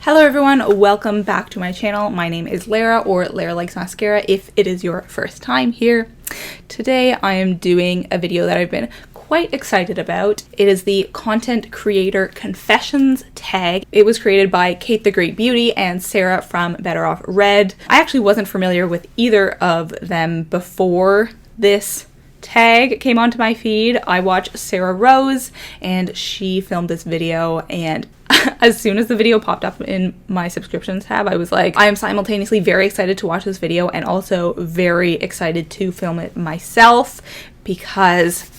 Hello everyone, welcome back to my channel. My name is Lara, or Lara Likes Mascara if it is your first time here. Today I am doing a video that I've been quite excited about. It is the Content Creator Confessions tag. It was created by Kate the Great Beauty and Sarah from Better Off Red. I actually wasn't familiar with either of them before this tag came onto my feed. I watched Sarah Rose and she filmed this video, and as soon as the video popped up in my subscriptions tab, I was like, I am simultaneously very excited to watch this video and also very excited to film it myself, because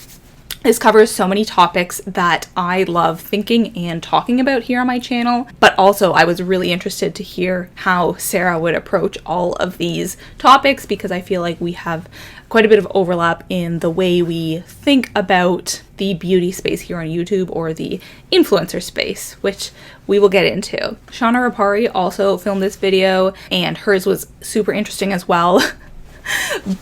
this covers so many topics that I love thinking and talking about here on my channel. But also I was really interested to hear how Sarah would approach all of these topics, because I feel like we have quite a bit of overlap in the way we think about the beauty space here on YouTube, or the influencer space, which we will get into. Shauna Rapari also filmed this video, and hers was super interesting as well.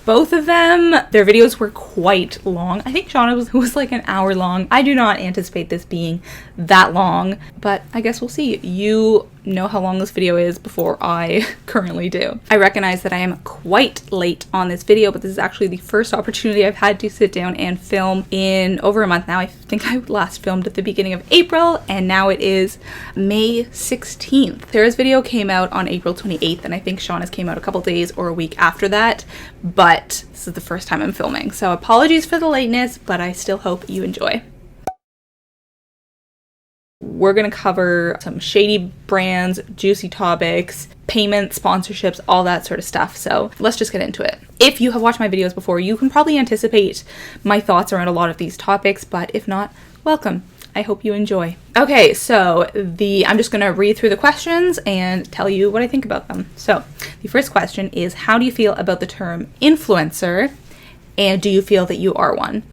Both of them, their videos were quite long. I think Shauna was like an hour long. I do not anticipate this being that long, but I guess we'll see. You know how long this video is before I currently do. I recognize that I am quite late on this video, but this is actually the first opportunity I've had to sit down and film in over a month now. I think I last filmed at the beginning of April, and now it is May 16th. Sarah's video came out on April 28th, and I think Shauna's came out a couple days or a week after that, but this is the first time I'm filming, so apologies for the lateness, but I still hope you enjoy. We're going to cover some shady brands, juicy topics, payments, sponsorships, all that sort of stuff. So let's just get into it. If you have watched my videos before, you can probably anticipate my thoughts around a lot of these topics, but if not, welcome. I hope you enjoy. Okay, so I'm just going to read through the questions and tell you what I think about them. So the first question is, how do you feel about the term influencer, and do you feel that you are one?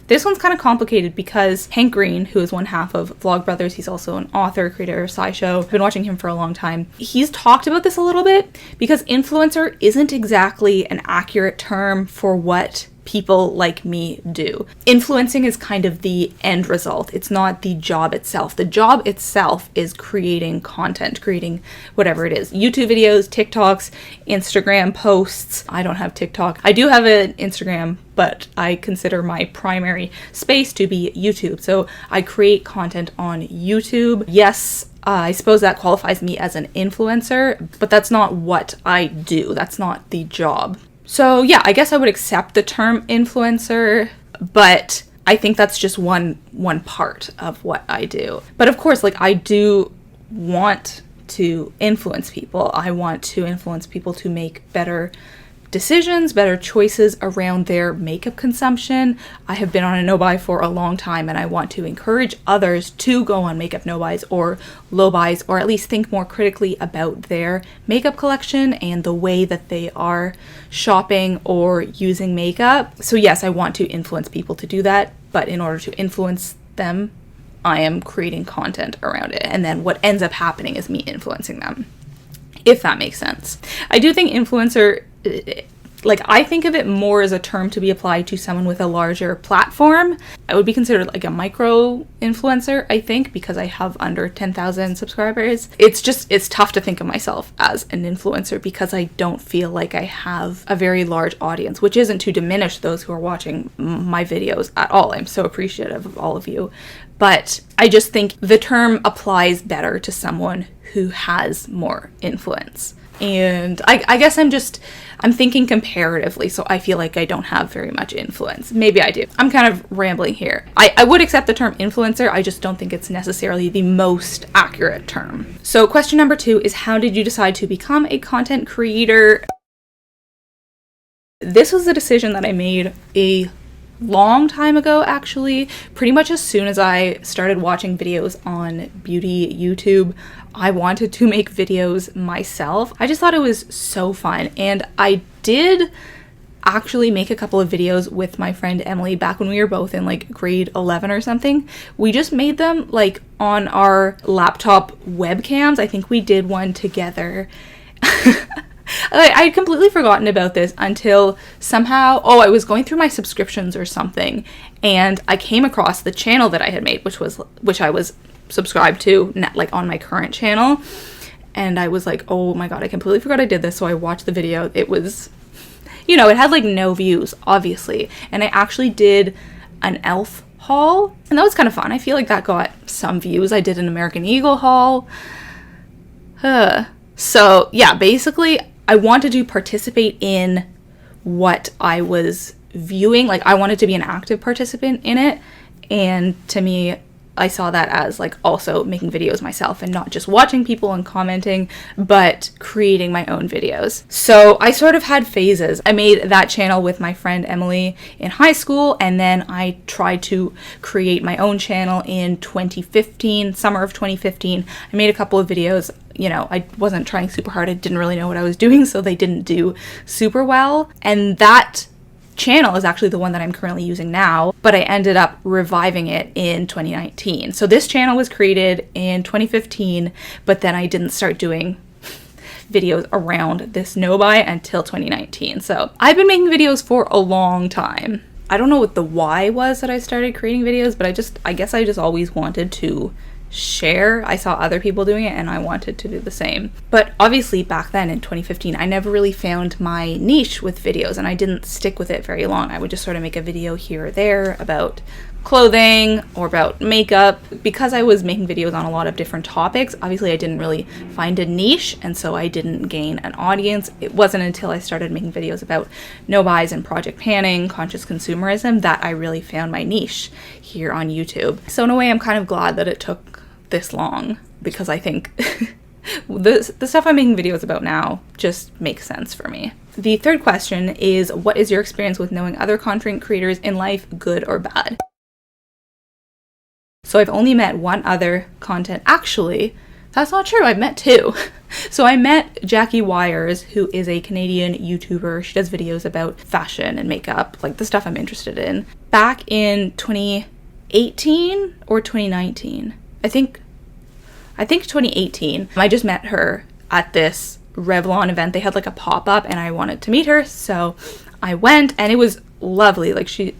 This one's kind of complicated because Hank Green, who is one half of Vlogbrothers, he's also an author, creator of SciShow. I've been watching him for a long time. He's talked about this a little bit, because influencer isn't exactly an accurate term for what people like me do. Influencing is kind of the end result. It's not the job itself. The job itself is creating content, creating whatever it is. YouTube videos, TikToks, Instagram posts. I don't have TikTok. I do have an Instagram, but I consider my primary space to be YouTube. So I create content on YouTube. Yes, I suppose that qualifies me as an influencer, but that's not what I do. That's not the job. So yeah, I guess I would accept the term influencer, but I think that's just one part of what I do. But of course, like, I do want to influence people. I want to influence people to make better decisions, better choices around their makeup consumption. I have been on a no-buy for a long time, and I want to encourage others to go on makeup no-buys or low-buys, or at least think more critically about their makeup collection and the way that they are shopping or using makeup. So yes, I want to influence people to do that, but in order to influence them, I am creating content around it, and then what ends up happening is me influencing them, if that makes sense. I do think influencer, like, I think of it more as a term to be applied to someone with a larger platform. I would be considered like a micro influencer, I think, because I have under 10,000 subscribers. It's tough to think of myself as an influencer because I don't feel like I have a very large audience, which isn't to diminish those who are watching my videos at all. I'm so appreciative of all of you. But I just think the term applies better to someone who has more influence. And I guess I'm thinking comparatively, so I feel like I don't have very much influence. Maybe I do. I'm kind of rambling here. I would accept the term influencer, I just don't think it's necessarily the most accurate term. So question number 2 is, how did you decide to become a content creator? This was a decision that I made a long time ago, actually. Pretty much as soon as I started watching videos on beauty YouTube, I wanted to make videos myself. I just thought it was so fun, and I did actually make a couple of videos with my friend Emily back when we were both in like grade 11 or something. We just made them like on our laptop webcams. I think we did one together. I'd completely forgotten about this until somehow, I was going through my subscriptions or something, and I came across the channel that I had made, which I was subscribed to, like on my current channel. And I was like, oh my god, I completely forgot I did this. So I watched the video. It was, you know, it had like no views, obviously. And I actually did an elf haul, and that was kind of fun. I feel like that got some views. I did an American Eagle haul. So yeah, basically I wanted to participate in what I was viewing. Like I wanted to be an active participant in it. And to me, I saw that as like also making videos myself and not just watching people and commenting, but creating my own videos. So I sort of had phases. I made that channel with my friend Emily in high school, and then I tried to create my own channel in 2015, summer of 2015. I made a couple of videos. You know, I wasn't trying super hard. I didn't really know what I was doing, so they didn't do super well. And that channel is actually the one that I'm currently using now, but I ended up reviving it in 2019. So this channel was created in 2015, but then I didn't start doing videos around this no-buy until 2019. So I've been making videos for a long time. I don't know what the why was that I started creating videos, but I guess I just always wanted to share. I saw other people doing it and I wanted to do the same. But obviously back then in 2015, I never really found my niche with videos, and I didn't stick with it very long. I would just sort of make a video here or there about clothing or about makeup. Because I was making videos on a lot of different topics, obviously I didn't really find a niche, and so I didn't gain an audience. It wasn't until I started making videos about no-buys and project panning, conscious consumerism, that I really found my niche here on YouTube. So in a way, I'm kind of glad that it took this long, because I think the stuff I'm making videos about now just makes sense for me. The third question is, what is your experience with knowing other content creators in life, good or bad? So I've only met one other content. Actually, that's not true. I've met two. So I met Jackie Wires, who is a Canadian YouTuber. She does videos about fashion and makeup, like the stuff I'm interested in. Back in 2018 or 2019. I think 2018. I just met her at this Revlon event. They had like a pop-up and I wanted to meet her, so I went, and it was lovely. Like she's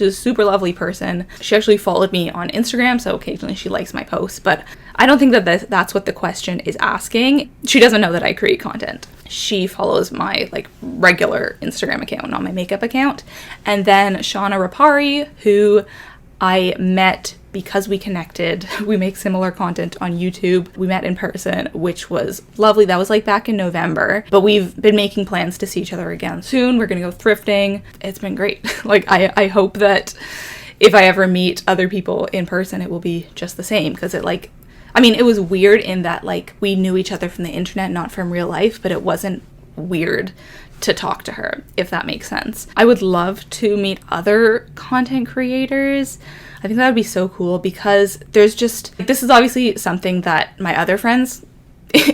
a super lovely person. She actually followed me on Instagram, so occasionally she likes my posts, but I don't think that that's what the question is asking. She doesn't know that I create content. She follows my like regular Instagram account, not my makeup account. And then Shauna Rapari, who I met because we connected. We make similar content on YouTube. We met in person, which was lovely. That was like back in November, but we've been making plans to see each other again soon. We're gonna go thrifting. It's been great. Like I hope that if I ever meet other people in person, it will be just the same, because it was weird in that like we knew each other from the internet, not from real life, but it wasn't weird to talk to her, if that makes sense. I would love to meet other content creators. I think that would be so cool, because this is obviously something that my other friends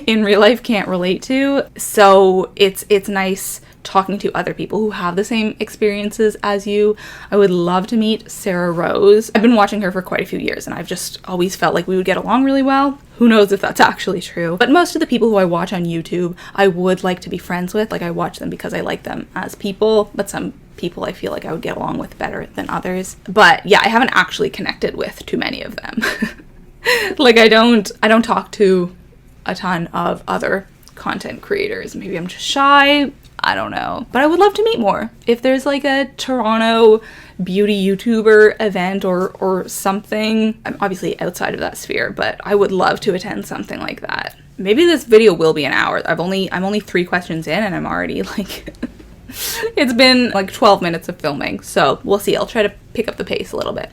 in real life can't relate to. So it's nice talking to other people who have the same experiences as you. I would love to meet Sarah Rose. I've been watching her for quite a few years, and I've just always felt like we would get along really well. Who knows if that's actually true? But most of the people who I watch on YouTube, I would like to be friends with. Like I watch them because I like them as people, but some people I feel like I would get along with better than others. But yeah, I haven't actually connected with too many of them. Like I don't talk to a ton of other content creators. Maybe I'm just shy. I don't know. But I would love to meet more. If there's like a Toronto beauty YouTuber event or something, I'm obviously outside of that sphere, but I would love to attend something like that. Maybe this video will be an hour. I'm only 3 questions in, and I'm already like it's been like 12 minutes of filming, so we'll see. I'll try to pick up the pace a little bit.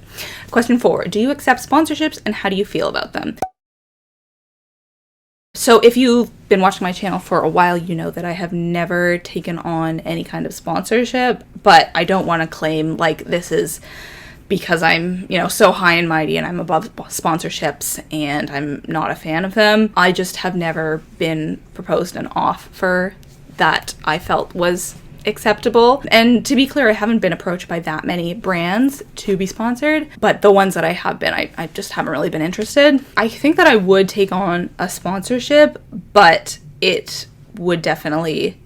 Question 4, do you accept sponsorships, and how do you feel about them? So if you've been watching my channel for a while, you know that I have never taken on any kind of sponsorship, but I don't want to claim like this is because I'm, so high and mighty and I'm above sponsorships and I'm not a fan of them. I just have never been proposed an offer that I felt was acceptable. And to be clear, I haven't been approached by that many brands to be sponsored, but the ones that I have been, I just haven't really been interested. I think that I would take on a sponsorship, but it would definitely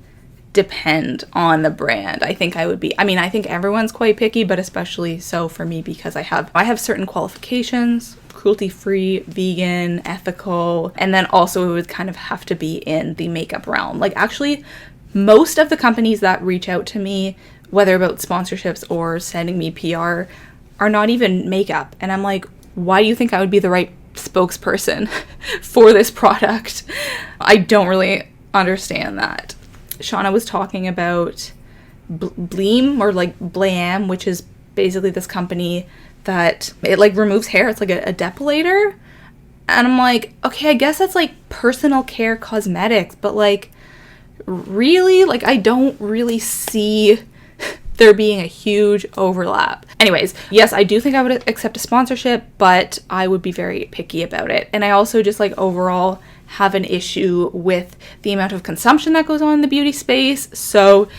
depend on the brand. I think I think everyone's quite picky, but especially so for me because I have certain qualifications, cruelty-free, vegan, ethical, and then also it would kind of have to be in the makeup realm. Like, actually, most of the companies that reach out to me, whether about sponsorships or sending me PR, are not even makeup. And I'm like, why do you think I would be the right spokesperson for this product? I don't really understand that. Shauna was talking about Bleem, or like Blam, which is basically this company that it like removes hair. It's like a depilator. And I'm like, okay, I guess that's like personal care cosmetics, but like, really? Like, I don't really see there being a huge overlap. Anyways, yes, I do think I would accept a sponsorship, but I would be very picky about it. And I also just like overall have an issue with the amount of consumption that goes on in the beauty space. So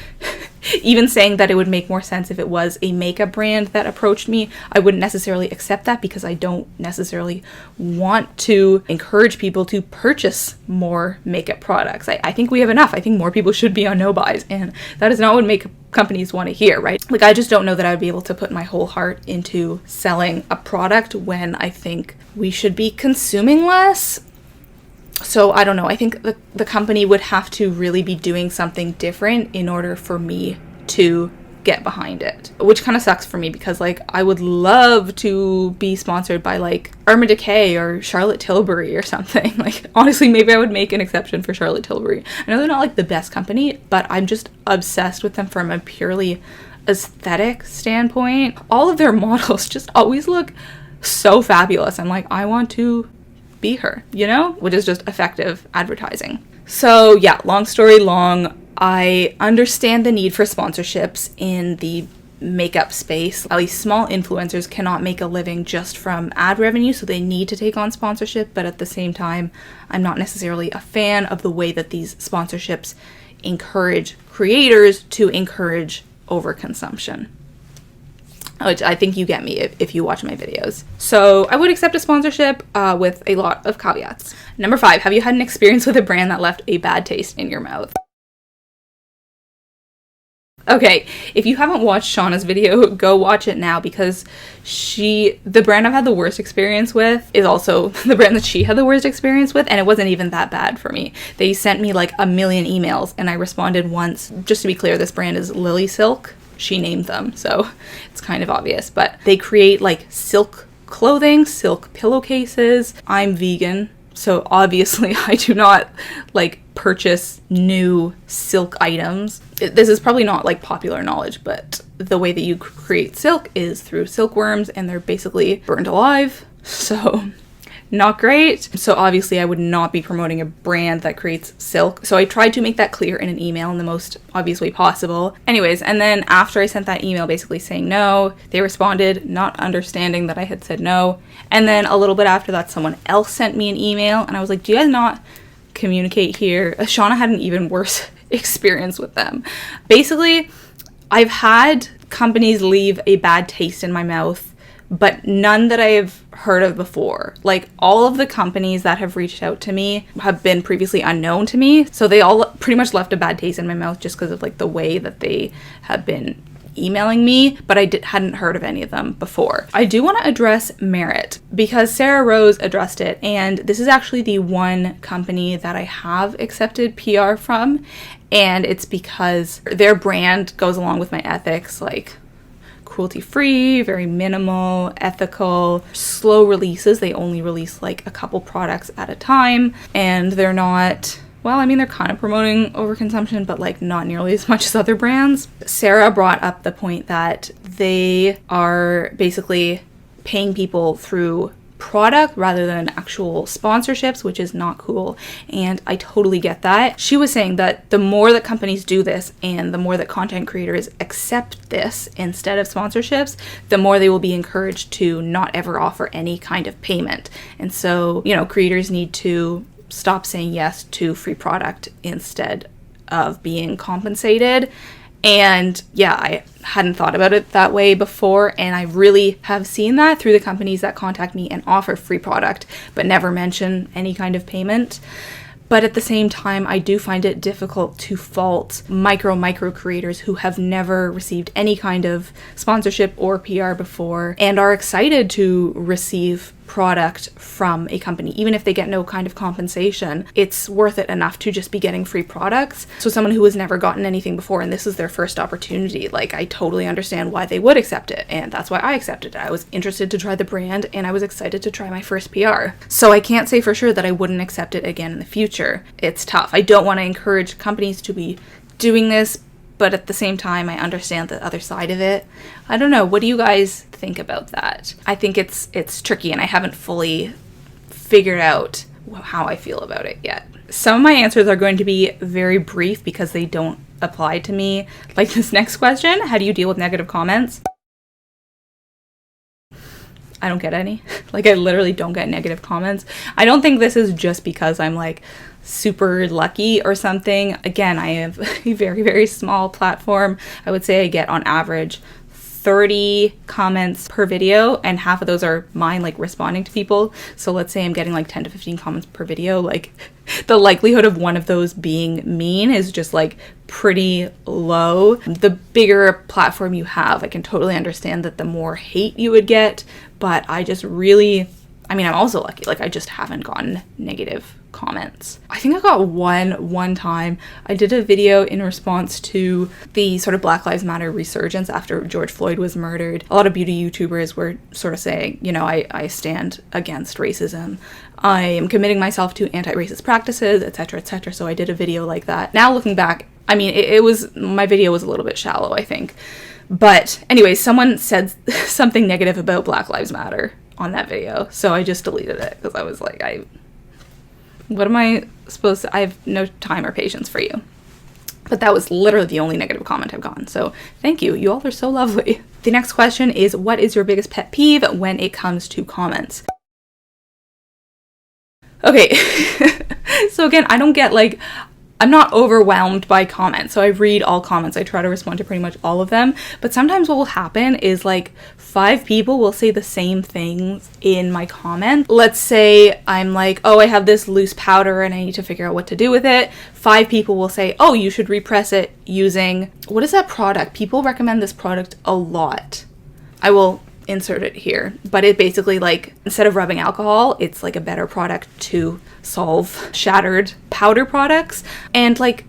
even saying that it would make more sense if it was a makeup brand that approached me, I wouldn't necessarily accept that, because I don't necessarily want to encourage people to purchase more makeup products. I think we have enough. I think more people should be on no buys, and that is not what makeup companies want to hear, right? Like, I just don't know that I would be able to put my whole heart into selling a product when I think we should be consuming less. So I don't know. I think the company would have to really be doing something different in order for me to get behind it, which kind of sucks for me, because like I would love to be sponsored by like Irma Decay or Charlotte Tilbury or something. Like, honestly, maybe I would make an exception for Charlotte Tilbury. I know they're not like the best company, but I'm just obsessed with them from a purely aesthetic standpoint. All of their models just always look so fabulous. I'm like, I want to be her, you know, which is just effective advertising. So yeah, long story long, I understand the need for sponsorships in the makeup space. At least small influencers cannot make a living just from ad revenue, so they need to take on sponsorship. But at the same time, I'm not necessarily a fan of the way that these sponsorships encourage creators to encourage overconsumption. Which I think you get me if you watch my videos. So I would accept a sponsorship with a lot of caveats. Number 5, have you had an experience with a brand that left a bad taste in your mouth? Okay, if you haven't watched Shauna's video, go watch it now, because the brand I've had the worst experience with is also the brand that she had the worst experience with, and it wasn't even that bad for me. They sent me like a million emails, and I responded once. Just to be clear, this brand is Lily Silk. She named them, so it's kind of obvious, but they create like silk clothing, silk pillowcases. I'm vegan, so obviously I do not like purchase new silk items. This is probably not like popular knowledge, but the way that you create silk is through silkworms, and they're basically burned alive, so not great. So obviously I would not be promoting a brand that creates silk. So I tried to make that clear in an email in the most obvious way possible. Anyways, and then after I sent that email basically saying no, they responded not understanding that I had said no. And then a little bit after that, someone else sent me an email, and I was like, do you guys not communicate here? Shauna had an even worse experience with them. Basically, I've had companies leave a bad taste in my mouth, but none that I've heard of before. Like, all of the companies that have reached out to me have been previously unknown to me, so they all pretty much left a bad taste in my mouth just because of like the way that they have been emailing me, but I hadn't heard of any of them before. I do want to address Merit, because Sarah Rose addressed it, and this is actually the one company that I have accepted PR from, and it's because their brand goes along with my ethics, like cruelty-free, very minimal, ethical, slow releases. They only release like a couple products at a time, and they're not, well, I mean, they're kind of promoting overconsumption, but like not nearly as much as other brands. Sarah brought up the point that they are basically paying people through product rather than actual sponsorships, which is not cool, and I totally get that. She was saying that the more that companies do this and the more that content creators accept this instead of sponsorships, the more they will be encouraged to not ever offer any kind of payment. And so, you know, creators need to stop saying yes to free product instead of being compensated. And yeah, I hadn't thought about it that way before, and I really have seen that through the companies that contact me and offer free product but never mention any kind of payment. But at the same time, I do find it difficult to fault micro creators who have never received any kind of sponsorship or PR before and are excited to receive product from a company. Even if they get no kind of compensation, it's worth it enough to just be getting free products. So someone who has never gotten anything before and this is their first opportunity, like, I totally understand why they would accept it, and that's why I accepted it. I was interested to try the brand and I was excited to try my first PR. So I can't say for sure that I wouldn't accept it again in the future. It's tough. I don't want to encourage companies to be doing this, but at the same time, I understand the other side of it. I don't know. What do you guys think about that? I think it's tricky, and I haven't fully figured out how I feel about it yet. Some of my answers are going to be very brief because they don't apply to me. Like this next question, how do you deal with negative comments? I don't get any. Like, I literally don't get negative comments. I don't think this is just because I'm like super lucky or something. Again, I have a very, very small platform. I would say I get on average 30 comments per video, and half of those are mine, like responding to people. So let's say I'm getting like 10 to 15 comments per video. Like, the likelihood of one of those being mean is just like pretty low. The bigger platform you have, I can totally understand that the more hate you would get, but I just really, I mean, I'm also lucky. Like, I just haven't gotten negative comments. I think I got one time. I did a video in response to the sort of Black Lives Matter resurgence after George Floyd was murdered. A lot of beauty YouTubers were sort of saying, you know, I stand against racism. I am committing myself to anti-racist practices, etc., etc. So I did a video like that. Now looking back, I mean, it was, my video was a little bit shallow, I think. But anyway, someone said something negative about Black Lives Matter on that video. So I just deleted it because I was like, what am I supposed to, I have no time or patience for you. But that was literally the only negative comment I've gotten. So thank you. You all are so lovely. The next question is, what is your biggest pet peeve when it comes to comments? Okay. So again, I don't get like, I'm not overwhelmed by comments. So I read all comments. I try to respond to pretty much all of them. But sometimes what will happen is like 5 people will say the same things in my comment. Let's say I'm like, oh, I have this loose powder and I need to figure out what to do with it. 5 people will say, oh, you should repress it using, what is that product? People recommend this product a lot. I will insert it here, but it basically, like, instead of rubbing alcohol, it's like a better product to solve shattered powder products. And like,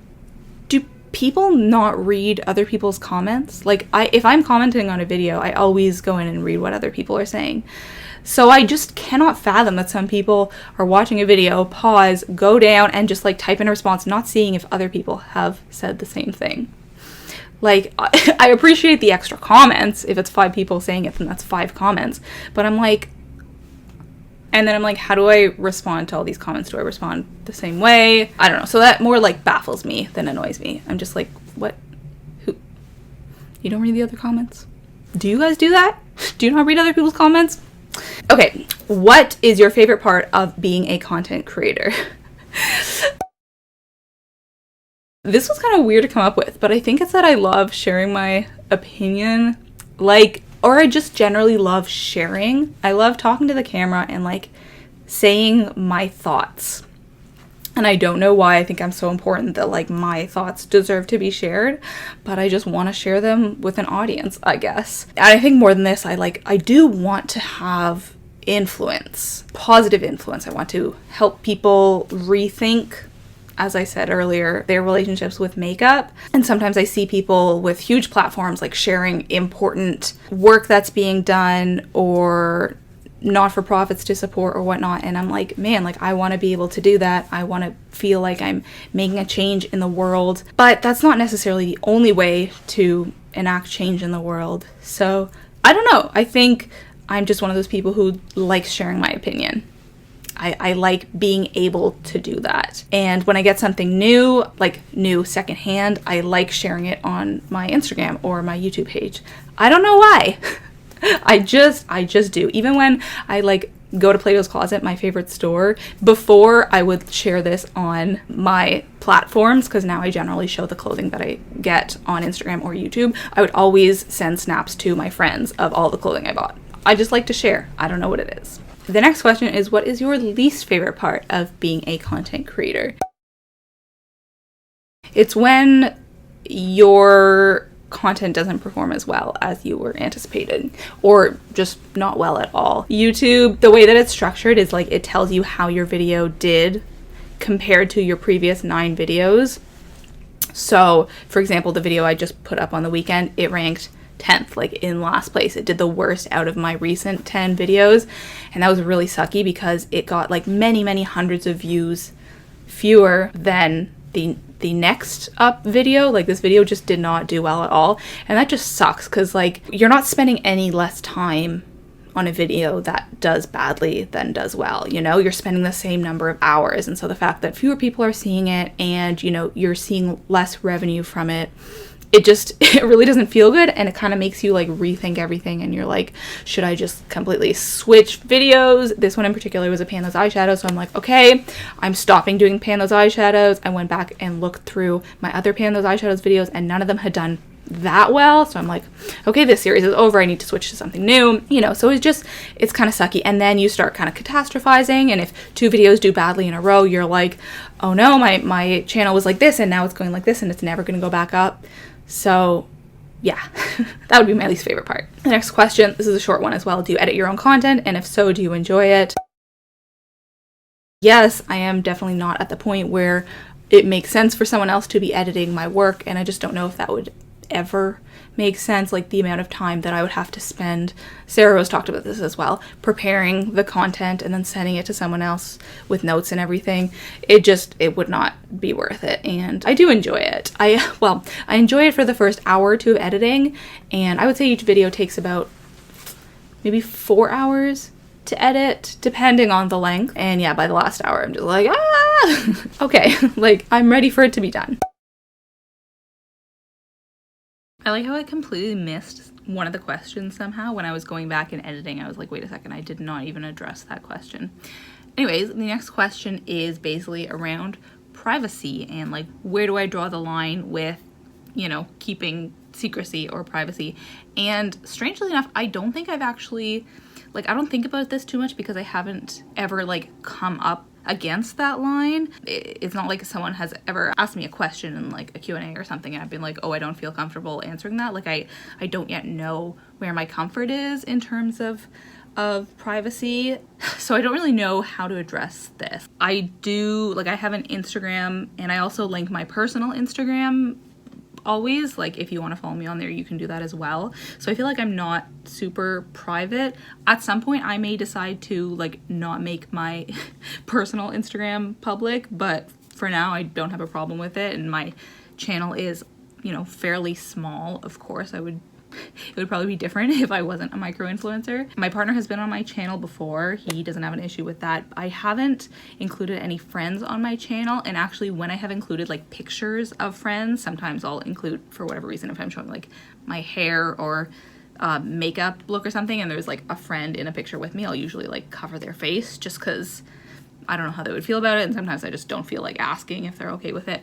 do people not read other people's comments? Like, if I'm commenting on a video, I always go in and read what other people are saying. So I just cannot fathom that some people are watching a video, pause, go down, and just like type in a response, not seeing if other people have said the same thing. Like, I appreciate the extra comments. If it's 5 people saying it, then that's 5 comments. But I'm like, and then I'm like, how do I respond to all these comments? Do I respond the same way? I don't know. So that more like baffles me than annoys me. I'm just like, what? Who? You don't read the other comments? Do you guys do that? Do you not read other people's comments? Okay, what is your favorite part of being a content creator? This was kind of weird to come up with, but I think it's that I love sharing my opinion, like, or I just generally love sharing. I love talking to the camera and like saying my thoughts. And I don't know why I think I'm so important that like my thoughts deserve to be shared, but I just want to share them with an audience, I guess. And I think more than this, I do want to have influence, positive influence. I want to help people rethink, as I said earlier, their relationships with makeup. And sometimes I see people with huge platforms like sharing important work that's being done or not-for-profits to support or whatnot. And I'm like, man, like I want to be able to do that. I want to feel like I'm making a change in the world. But that's not necessarily the only way to enact change in the world. So I don't know. I think I'm just one of those people who likes sharing my opinion. I like being able to do that. And when I get something new, like new secondhand, I like sharing it on my Instagram or my YouTube page. I don't know why. I just do. Even when I like go to Plato's Closet, my favorite store, before I would share this on my platforms, because now I generally show the clothing that I get on Instagram or YouTube, I would always send snaps to my friends of all the clothing I bought. I just like to share. I don't know what it is. The next question is, what is your least favorite part of being a content creator? It's when you're content doesn't perform as well as you were anticipating, or just not well at all. YouTube, the way that it's structured is like it tells you how your video did compared to your previous 9 videos. So for example, the video I just put up on the weekend, it ranked 10th, like in last place. It did the worst out of my recent 10 videos, and that was really sucky because it got like many hundreds of views fewer than the next up video. Like this video just did not do well at all, and that just sucks because like you're not spending any less time on a video that does badly than does well, you know, you're spending the same number of hours. And so the fact that fewer people are seeing it and, you know, you're seeing less revenue from it, it really doesn't feel good, and it kind of makes you like rethink everything, and you're like, should I just completely switch videos? This one in particular was a pan those eyeshadows, so I'm like, okay, I'm stopping doing pan those eyeshadows. I went back and looked through my other pan those eyeshadows videos, and none of them had done that well, so I'm like, okay, this series is over, I need to switch to something new, you know. So it's kind of sucky. And then you start kind of catastrophizing, and if 2 videos do badly in a row, you're like, oh no, my channel was like this and now it's going like this and it's never going to go back up. So yeah, that would be my least favorite part. The next question, this is a short one as well. Do you edit your own content? And if so, do you enjoy it? Yes, I am definitely not at the point where it makes sense for someone else to be editing my work, and I just don't know if that would ever make sense. Like the amount of time that I would have to spend, Sarah Rose talked about this as well, preparing the content and then sending it to someone else with notes and everything. It would not be worth it. And I do enjoy it. I enjoy it for the first hour or 2 of editing, and I would say each video takes about maybe 4 hours to edit, depending on the length. And yeah, by the last hour I'm just like, okay, like I'm ready for it to be done. I like how I completely missed one of the questions somehow. When I was going back and editing, I was like, wait a second, I did not even address that question. Anyways, the next question is basically around privacy and like, where do I draw the line with, you know, keeping secrecy or privacy? And strangely enough, I don't think I've actually, like, I don't think about this too much because I haven't ever like come up against that line. It's not like someone has ever asked me a question in like a Q&A or something and I've been like, oh, I don't feel comfortable answering that. Like I don't yet know where my comfort is in terms of privacy, so I don't really know how to address this. I do, like, I have an Instagram, and I also link my personal Instagram always. Like, if you want to follow me on there, you can do that as well. So I feel like I'm not super private. At some point I may decide to like not make my personal Instagram public, but for now I don't have a problem with it, and my channel is, you know, fairly small. Of course, it would probably be different if I wasn't a micro-influencer. My partner has been on my channel before. He doesn't have an issue with that. I haven't included any friends on my channel, and actually when I have included like pictures of friends, sometimes I'll include, for whatever reason, if I'm showing like my hair or makeup look or something and there's like a friend in a picture with me, I'll usually like cover their face just because I don't know how they would feel about it, and sometimes I just don't feel like asking if they're okay with it.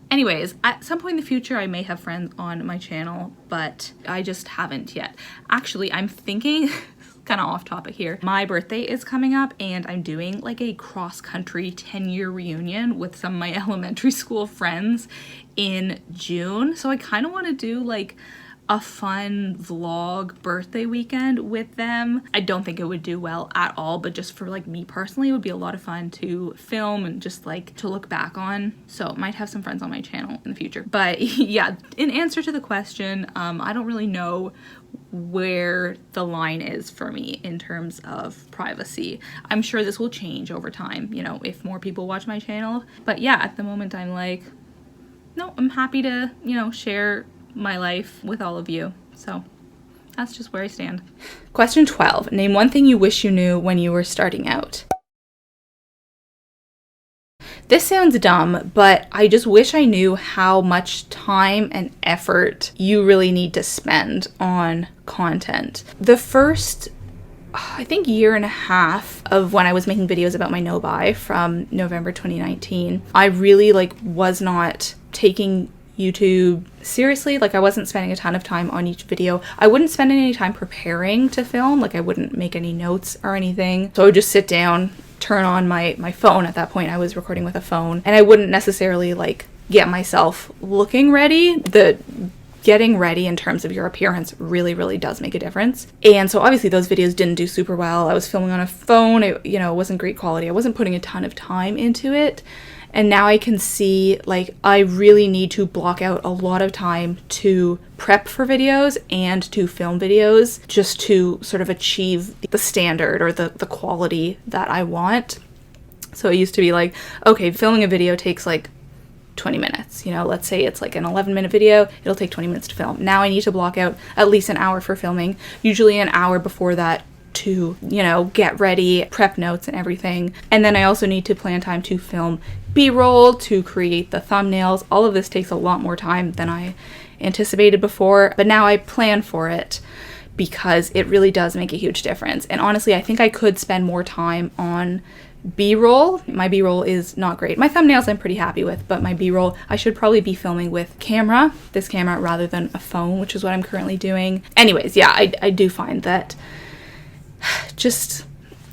Anyways, at some point in the future, I may have friends on my channel, but I just haven't yet. Actually, I'm thinking, kind of off topic here, my birthday is coming up and I'm doing like a cross-country 10-year reunion with some of my elementary school friends in June. So I kind of want to do like a fun vlog birthday weekend with them. I don't think it would do well at all, but just for like me personally, it would be a lot of fun to film and just like to look back on. So might have some friends on my channel in the future. But yeah, in answer to the question, I don't really know where the line is for me in terms of privacy. I'm sure this will change over time, you know, if more people watch my channel. But yeah, at the moment I'm like, no, I'm happy to, you know, share my life with all of you. So that's just where I stand. Question 12. Name one thing you wish you knew when you were starting out. This sounds dumb, but I just wish I knew how much time and effort you really need to spend on content. The first, I think, year and a half of when I was making videos about my no-buy from November 2019, I really like was not taking YouTube seriously. Like, I wasn't spending a ton of time on each video. I wouldn't spend any time preparing to film. Like, I wouldn't make any notes or anything. So I would just sit down, turn on my phone. At that point I was recording with a phone, and I wouldn't necessarily like get myself looking ready. The getting ready in terms of your appearance really, really does make a difference. And so obviously those videos didn't do super well. I was filming on a phone. It wasn't great quality. I wasn't putting a ton of time into it. And now I can see, like, I really need to block out a lot of time to prep for videos and to film videos just to sort of achieve the standard or the quality that I want. So it used to be like, okay, filming a video takes like 20 minutes. Let's say it's like an 11-minute video, it'll take 20 minutes to film. Now I need to block out at least an hour for filming, usually an hour before that to, get ready, prep notes and everything. And then I also need to plan time to film B-roll, to create the thumbnails. All of this takes a lot more time than I anticipated before, but now I plan for it because it really does make a huge difference. And honestly, I think I could spend more time on B-roll. My B-roll is not great. My thumbnails I'm pretty happy with, but my B-roll, I should probably be filming with this camera rather than a phone, which is what I'm currently doing. Anyways, yeah, I do find that just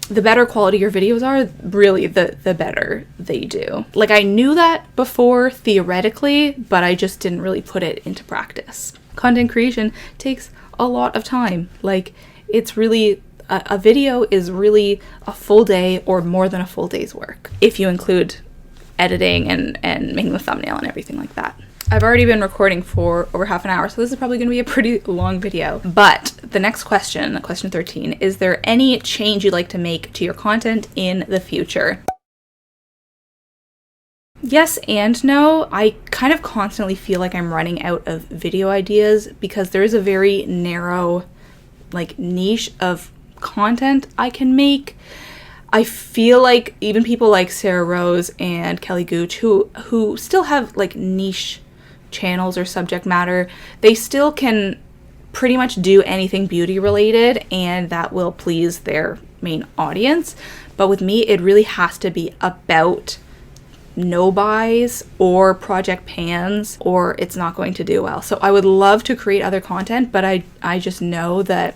the better quality your videos are, really the better they do. Like, I knew that before theoretically, but I just didn't really put it into practice. Content creation takes a lot of time. Like, it's really, a video is really a full day or more than a full day's work, if you include editing and making the thumbnail and everything like that. I've already been recording for over half an hour, so this is probably going to be a pretty long video. But the next question 13, is there any change you'd like to make to your content in the future? Yes and no. I kind of constantly feel like I'm running out of video ideas because there is a very narrow, like, niche of content I can make. I feel like even people like Sarah Rose and Kelly Gooch, who still have like niche channels or subject matter, they still can pretty much do anything beauty related and that will please their main audience. But with me, it really has to be about no buys or project pans or it's not going to do well. So I would love to create other content, but I just know that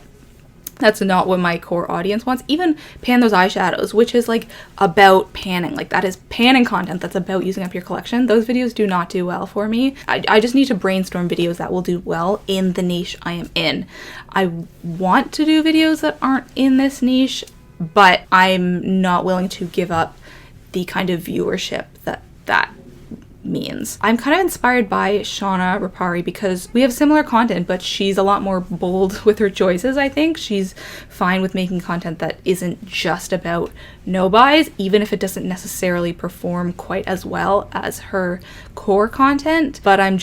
that's not what my core audience wants. Even Pan Those Eyeshadows, which is like about panning. Like, that is panning content that's about using up your collection. Those videos do not do well for me. I just need to brainstorm videos that will do well in the niche I am in. I want to do videos that aren't in this niche, but I'm not willing to give up the kind of viewership that means. I'm kind of inspired by Shauna Rapari because we have similar content, but she's a lot more bold with her choices, I think. She's fine with making content that isn't just about no buys, even if it doesn't necessarily perform quite as well as her core content. But I'm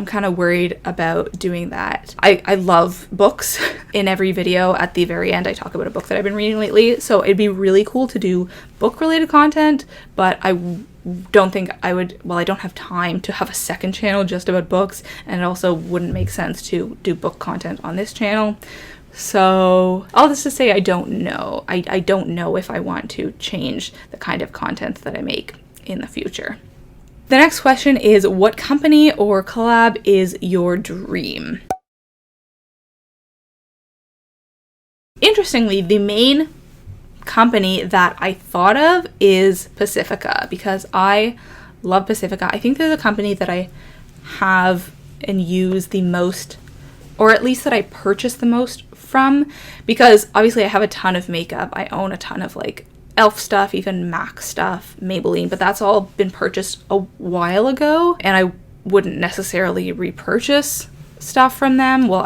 kind of worried about doing that. I love books. In every video at the very end, I talk about a book that I've been reading lately. So it'd be really cool to do book related content, but I don't think I would, I don't have time to have a second channel just about books, and it also wouldn't make sense to do book content on this channel. So all this to say, I don't know. I don't know if I want to change the kind of content that I make in the future. The next question is, what company or collab is your dream? Interestingly, the main company that I thought of is Pacifica because I love Pacifica. I think they're the company that I have and use the most, or at least that I purchase the most from, because obviously I have a ton of makeup. I own a ton of like e.l.f. stuff, even MAC stuff, Maybelline, but that's all been purchased a while ago and I wouldn't necessarily repurchase stuff from them. Well,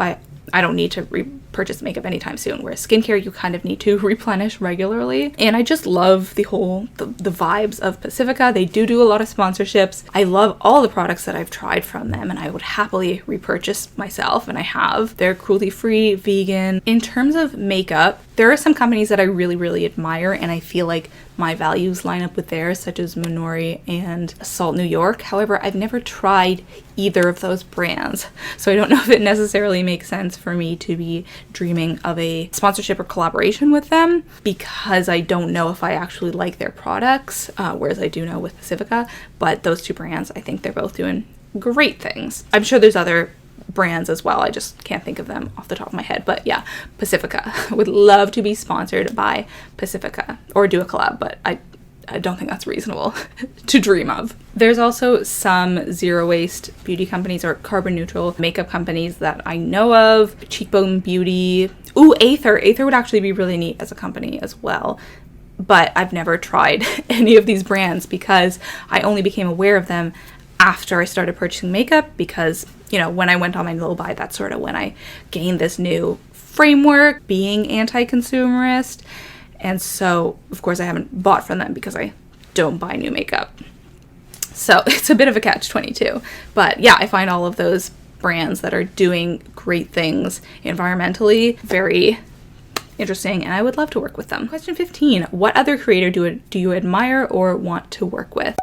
I don't need to repurchase makeup anytime soon, whereas skincare you kind of need to replenish regularly. And I just love the vibes of Pacifica. They do a lot of sponsorships. I love all the products that I've tried from them and I would happily repurchase myself, and I have. They're cruelty-free, vegan. In terms of makeup, there are some companies that I really, really admire and I feel like my values line up with theirs, such as Minori and Salt New York. However, I've never tried either of those brands, so I don't know if it necessarily makes sense for me to be dreaming of a sponsorship or collaboration with them because I don't know if I actually like their products, whereas I do know with Pacifica. But those two brands, I think they're both doing great things. I'm sure there's other brands as well, I just can't think of them off the top of my head, but yeah, Pacifica. Would love to be sponsored by Pacifica or do a collab, but I don't think that's reasonable to dream of. There's also some zero waste beauty companies or carbon neutral makeup companies that I know of. Cheekbone Beauty. Ooh, Aether. Aether would actually be really neat as a company as well. But I've never tried any of these brands because I only became aware of them after I started purchasing makeup, because, you know, when I went on my low buy, that's sort of when I gained this new framework, being anti-consumerist. And so, of course, I haven't bought from them because I don't buy new makeup. So it's a bit of a catch-22. But yeah, I find all of those brands that are doing great things environmentally very interesting, and I would love to work with them. Question 15. What other creator do you admire or want to work with?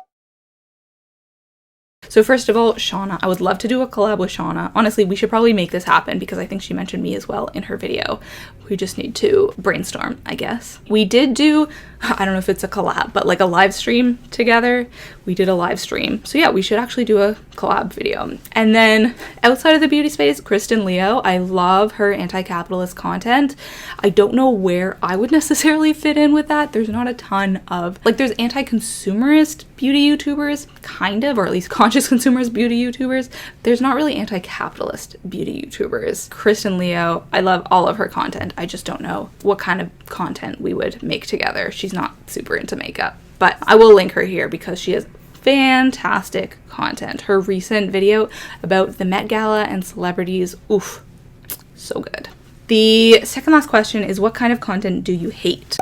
So first of all, Shauna. I would love to do a collab with Shauna. Honestly, we should probably make this happen because I think she mentioned me as well in her video. We just need to brainstorm, I guess. We did do, I don't know if it's a collab, but like a live stream together. We did a live stream. So yeah, we should actually do a collab video. And then outside of the beauty space, Kristen Leo. I love her anti-capitalist content. I don't know where I would necessarily fit in with that. There's not a ton of, like, there's anti-consumerist beauty YouTubers, kind of, or at least conscious consumerist beauty YouTubers. There's not really anti-capitalist beauty YouTubers. Kristen Leo, I love all of her content. I just don't know what kind of content we would make together. She's not super into makeup, but I will link her here because she has fantastic content. Her recent video about the Met Gala and celebrities, oof, so good. The second last question is, what kind of content do you hate?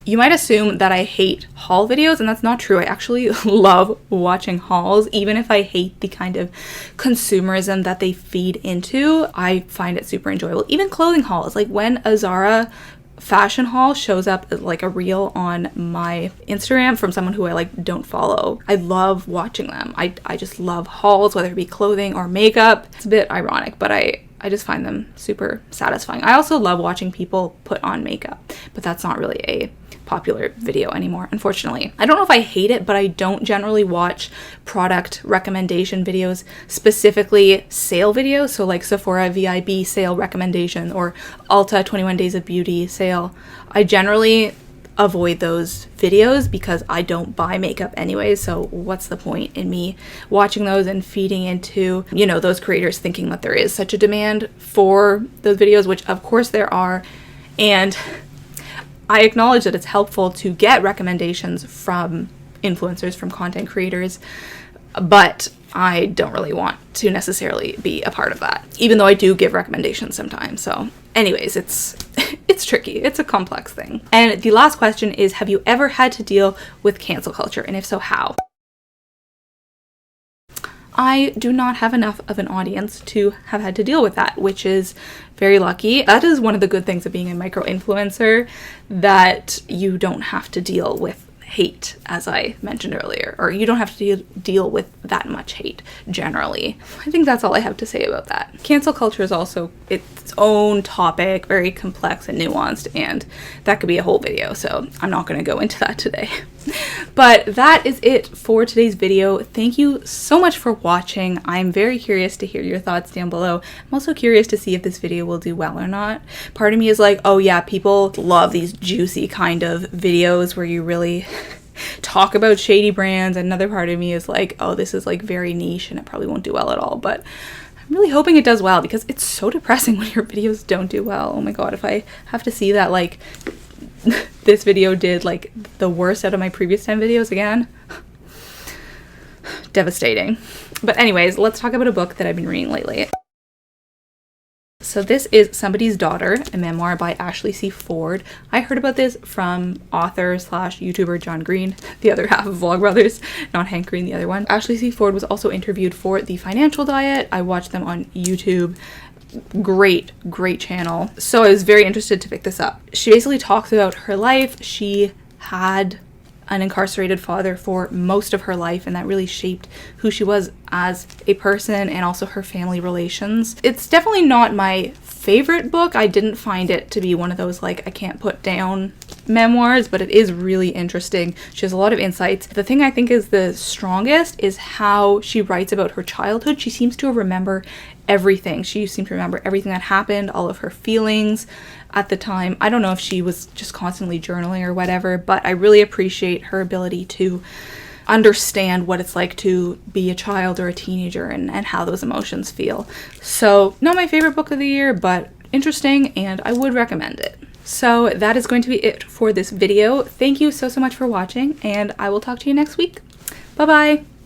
You might assume that I hate haul videos, and that's not true. I actually love watching hauls, even if I hate the kind of consumerism that they feed into. I find it super enjoyable. Even clothing hauls, like when a Zara fashion haul shows up as like a reel on my Instagram from someone who I like don't follow, I love watching them. I just love hauls, whether it be clothing or makeup. It's a bit ironic, but I just find them super satisfying. I also love watching people put on makeup, but that's not really a popular video anymore, unfortunately. I don't know if I hate it, but I don't generally watch product recommendation videos, specifically sale videos. So like Sephora VIB sale recommendation or Ulta 21 Days of Beauty sale. I generally avoid those videos because I don't buy makeup anyway, so what's the point in me watching those and feeding into, you know, those creators thinking that there is such a demand for those videos, which of course there are. And I acknowledge that it's helpful to get recommendations from influencers, from content creators, but I don't really want to necessarily be a part of that, even though I do give recommendations sometimes. So anyways, it's tricky. It's a complex thing. And the last question is, have you ever had to deal with cancel culture? And if so, how? I do not have enough of an audience to have had to deal with that, which is very lucky. That is one of the good things of being a micro-influencer, that you don't have to deal with hate, as I mentioned earlier, or you don't have to deal with that much hate generally. I think that's all I have to say about that. Cancel culture is also its own topic, very complex and nuanced, and that could be a whole video, so I'm not going to go into that today. But that is it for today's video. Thank you so much for watching. I'm very curious to hear your thoughts down below. I'm also curious to see if this video will do well or not. Part of me is like, oh yeah, people love these juicy kind of videos where you really talk about shady brands. Another part of me is like, oh, this is like very niche and it probably won't do well at all. But I'm really hoping it does well because it's so depressing when your videos don't do well. Oh my god, if I have to see that like this video did like the worst out of my previous 10 videos again, devastating. But anyways, let's talk about a book that I've been reading lately. So this is Somebody's Daughter, a memoir by Ashley C. Ford. I heard about this from author slash YouTuber John Green, the other half of Vlogbrothers, not Hank Green, the other one. Ashley C. Ford was also interviewed for The Financial Diet. I watched them on YouTube. Great channel. So I was very interested to pick this up. She basically talks about her life. She had an incarcerated father for most of her life, and that really shaped who she was as a person and also her family relations. It's definitely not my favorite book. I didn't find it to be one of those like I can't put down memoirs, but it is really interesting. She has a lot of insights. The thing I think is the strongest is how she writes about her childhood. She seems to remember everything. She seems to remember everything that happened, all of her feelings at the time. I don't know if she was just constantly journaling or whatever, but I really appreciate her ability to understand what it's like to be a child or a teenager and how those emotions feel. So, not my favorite book of the year, but interesting, and I would recommend it. So that is going to be it for this video. Thank you so much for watching, and I will talk to you next week. Bye bye!